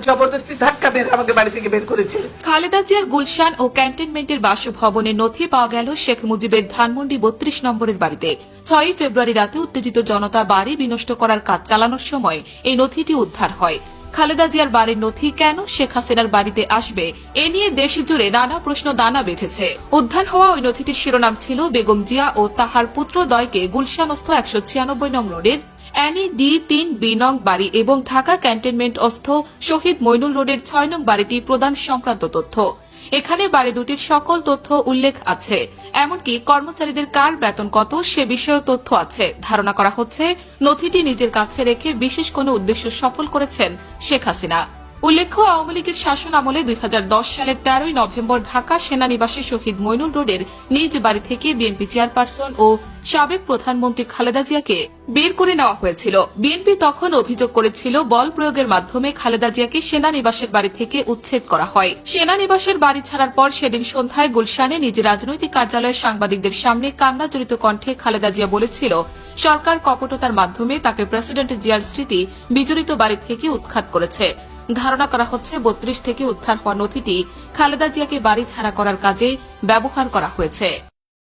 জবরদস্তি ধাক্কা মেরে আমাকে বাড়ি থেকে বের করেছিল। খালেদা জিয়ার গুলশান ও ক্যান্টনমেন্টের বাসভবনের নথি পাওয়া গেল শেখ মুজিবের ধানমন্ডি 32 নম্বরের বাড়িতে। 6 ফেব্রুয়ারি রাতে উত্তেজিত জনতা বাড়ি বিনষ্ট করার কাজ চালানোর সময় এই নথিটি উদ্ধার হয়। খালেদা জিয়ার বাড়ির নথি কেন শেখ হাসিনার বাড়িতে আসবে, এ নিয়ে দেশ জুড়ে নানা প্রশ্ন দানা বেঁধেছে। উদ্ধার হওয়া ওই নথিটির শিরোনাম ছিল বেগম জিয়া ও তাহার পুত্রদ্বয়কে গুলশানস্থ 196 নং রোডের অ্যানি ডি 3B নং বাড়ি এবং ঢাকা ক্যান্টনমেন্টস্থ শহীদ মইনুল রোডের 6 নং বাড়িটি প্রদান সংক্রান্ত তথ্য। এখানে বাড়ি দুটির সকল তথ্য উল্লেখ আছে, এমনকি কর্মচারীদের কার বেতন কত সে বিষয়েও তথ্য আছে। ধারণা করা হচ্ছে নথিটি নিজের কাছে রেখে বিশেষ কোনো উদ্দেশ্য সফল করেছেন শেখ হাসিনা। উল্লেখ্য, আওয়ামী লীগের শাসন আমলে 2010 সালের 13 নভেম্বর ঢাকা সেনানিবাসে শহীদ মইনুল রোডের নিজ বাড়ি থেকে বিএনপি চেয়ারপারসন ও সাবেক প্রধানমন্ত্রী খালেদা জিয়াকে বের করে নেওয়া হয়েছিল। বিএনপি তখন অভিযোগ করেছিল বল প্রয়োগের মাধ্যমে খালেদা জিয়াকে সেনানিবাসের বাড়ি থেকে উচ্ছেদ করা হয়। সেনানিবাসের বাড়ি ছাড়ার পর সেদিন সন্ধ্যায় গুলশানে নিজ রাজনৈতিক কার্যালয়ে সাংবাদিকদের সামনে কান্নাজড়িত কণ্ঠে খালেদা জিয়া বলেছিল, সরকার কপটতার মাধ্যমে তাকে প্রেসিডেন্ট জিয়ার স্মৃতি বিজড়িত বাড়ি থেকে উৎখাত করেছে। ধারণা করা হচ্ছে 32 থেকে উদ্ধার হওয়া নথিটি খালেদা জিয়াকে বাড়ি ছাড়া করার কাজে ব্যবহার করা হয়েছে।